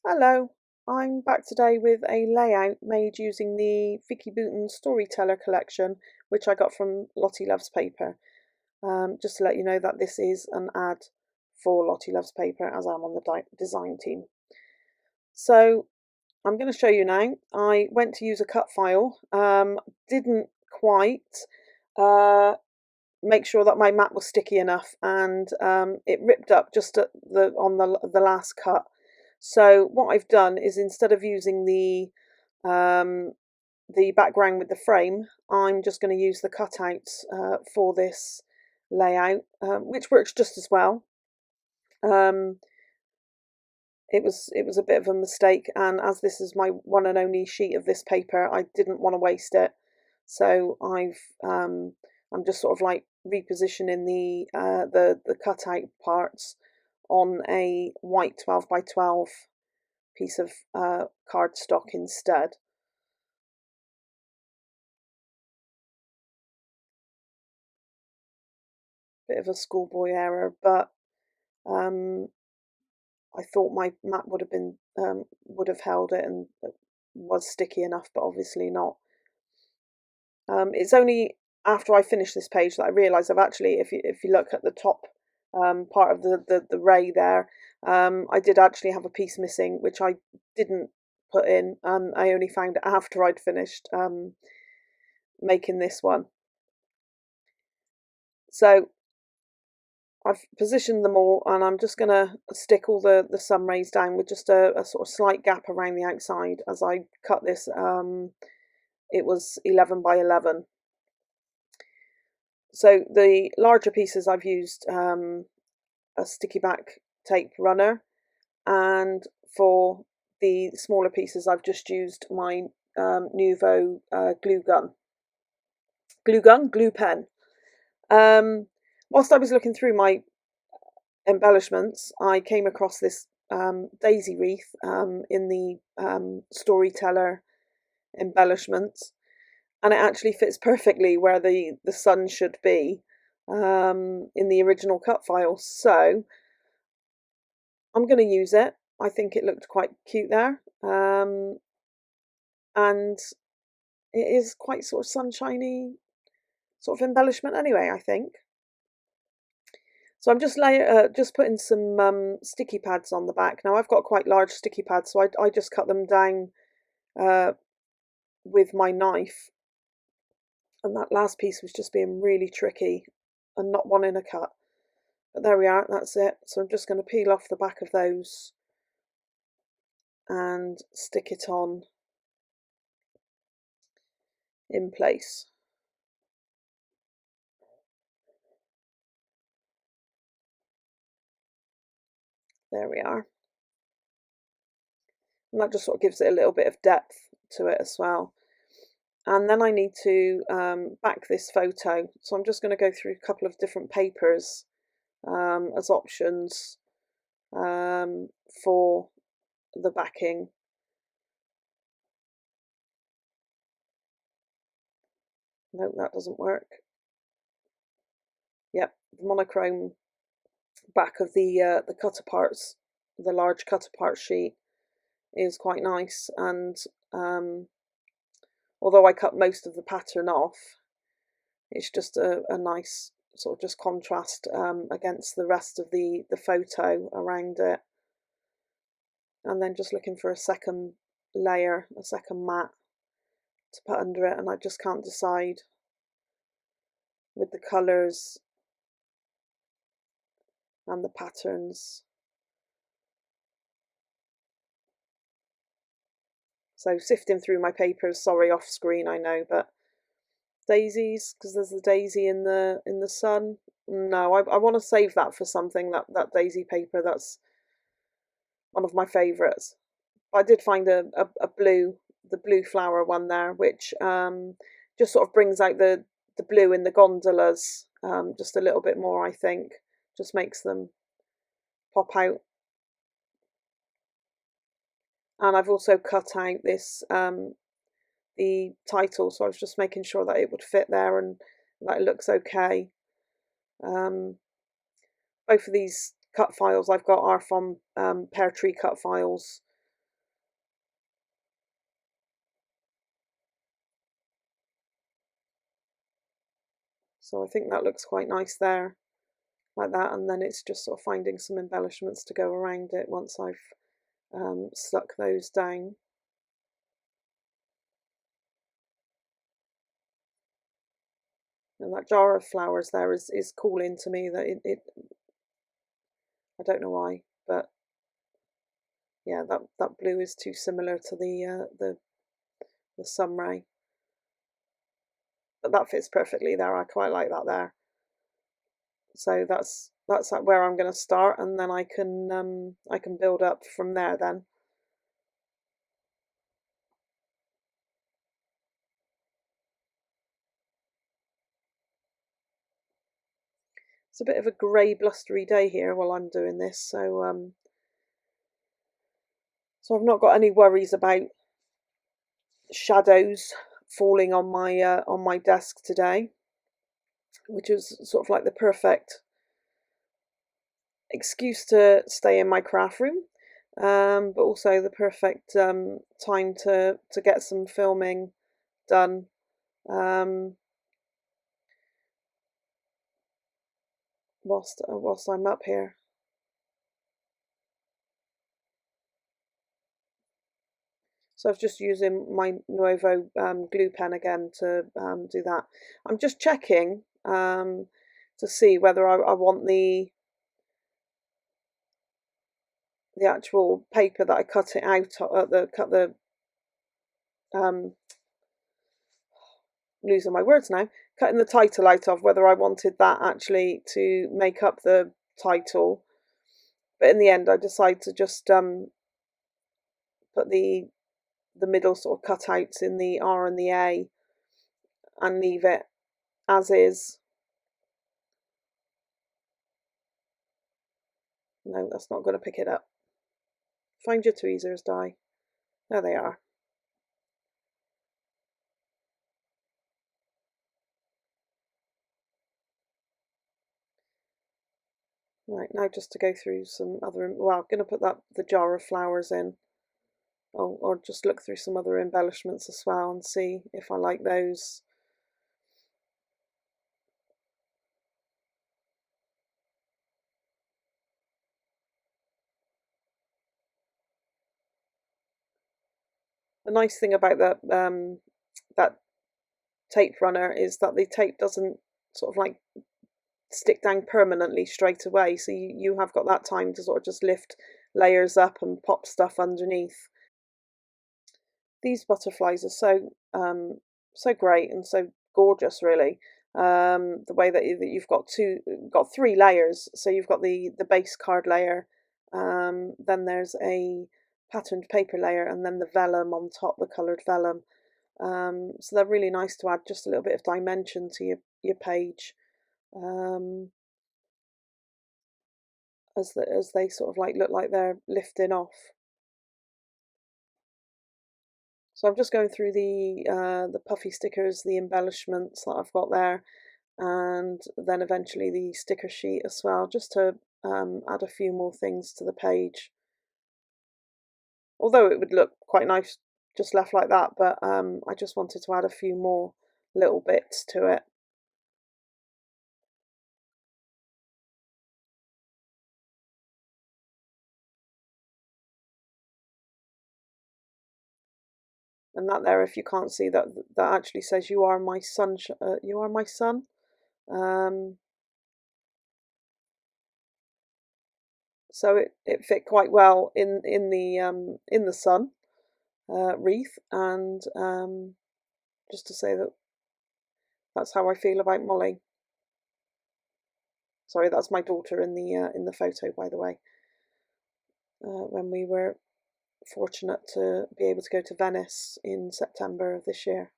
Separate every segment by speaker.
Speaker 1: Hello, I'm back today with a layout made using the Vicky Booton Storyteller collection, which I got from Lottie Loves Paper. Just to let you know that this is an ad for Lottie Loves Paper, as I'm on the design team. So I'm going to show you now. I went to use a cut file, didn't quite uh, make sure that my mat was sticky enough, and it ripped up just at the last cut. So what I've done is, instead of using the background with the frame, I'm just going to use the cutouts for this layout, which works just as well. Um, it was a bit of a mistake, and as this is my one and only sheet of this paper, I didn't want to waste it. So I'm just sort of like repositioning the cutout parts on a white 12 by 12 piece of cardstock instead. Bit of a schoolboy error, but um, I thought my mat would have held it and was sticky enough, but obviously not. It's only after I finished this page that I realised I've actually, if you look at the top part of the ray there, I did actually have a piece missing, which I didn't put in, and I only found it after I'd finished making this one. So I've positioned them all, and I'm just going to stick all the sun rays down with just a sort of slight gap around the outside. As I cut this, it was 11 by 11. So the larger pieces I've used a sticky back tape runner, and for the smaller pieces I've just used my Nuvo glue pen. Whilst I was looking through my embellishments, I came across this daisy wreath in the storyteller embellishments, and it actually fits perfectly where the sun should be in the original cut file. So I'm going to use it. I think it looked quite cute there, and it is quite sort of sunshiny sort of embellishment anyway, I think. So I'm just putting some sticky pads on the back. Now I've got quite large sticky pads, so I just cut them down with my knife. And that last piece was just being really tricky and not wanting a cut. But there we are, that's it. So I'm just going to peel off the back of those and stick it on in place. There we are. And that just sort of gives it a little bit of depth to it as well. And then I need to back this photo. So I'm just going to go through a couple of different papers as options for the backing. No, that doesn't work. Yep, the monochrome back of the cutter parts, the large cutter part sheet, is quite nice, and although I cut most of the pattern off, it's just a nice sort of just contrast against the rest of the photo around it. And then just looking for a second layer, a second mat to put under it, and I just can't decide with the colours and the patterns. So sifting through my papers, sorry, off screen, I know, but daisies, because there's the daisy in the sun. No, I want to save that for something, that daisy paper. That's one of my favourites. I did find the blue flower one there, which just sort of brings out the blue in the gondolas just a little bit more, I think. Just makes them pop out. And I've also cut out this the title, so I was just making sure that it would fit there and that it looks okay. Both of these cut files I've got are from Pear Tree cut files, So I think that looks quite nice there, like that, and then it's just sort of finding some embellishments to go around it once I've stuck those down. And that jar of flowers there is calling to me that it I don't know why, but yeah, that blue is too similar to the sunray. But that fits perfectly there. I quite like that there. So that's where I'm going to start, and then I can build up from there then. It's a bit of a grey, blustery day here while I'm doing this, so so I've not got any worries about shadows falling on my desk today, which is sort of like the perfect excuse to stay in my craft room, but also the perfect time to get some filming done. Whilst I'm up here. So I was just using my Nuovo glue pen again to do that. I'm just checking to see whether I want the actual paper that I cut it out cut the losing my words now, cutting the title out of, whether I wanted that actually to make up the title. But in the end I decided to just put the middle sort of cutouts in the R and the A and leave it as is. No, that's not going to pick it up. Find your tweezers, Di. There they are. Right, now just to go through some other, well, I'm going to put the jar of flowers in. Or just look through some other embellishments as well and see if I like those. The nice thing about that tape runner is that the tape doesn't sort of like stick down permanently straight away, so you have got that time to sort of just lift layers up and pop stuff underneath. These butterflies are so great and so gorgeous, really. The way that you've got three layers, so you've got the base card layer, then there's a patterned paper layer, and then the vellum on top, the coloured vellum. So they're really nice to add just a little bit of dimension to your page, as they sort of like look like they're lifting off. So I'm just going through the puffy stickers, the embellishments that I've got there, and then eventually the sticker sheet as well, just to add a few more things to the page. Although it would look quite nice just left like that, but I just wanted to add a few more little bits to it. And that there, if you can't see, that actually says "You are my sun." You are my sun. So it fit quite well in the sun wreath, and just to say that that's how I feel about Molly. Sorry, that's my daughter in the photo, by the way. When we were fortunate to be able to go to Venice in September of this year.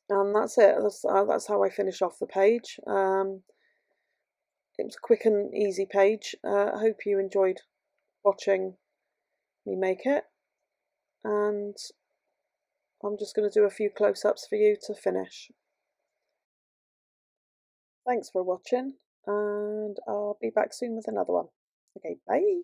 Speaker 1: And that's it. That's how I finish off the page. It was a quick and easy page. I hope you enjoyed watching me make it. And I'm just going to do a few close-ups for you to finish. Thanks for watching, and I'll be back soon with another one. Okay, bye.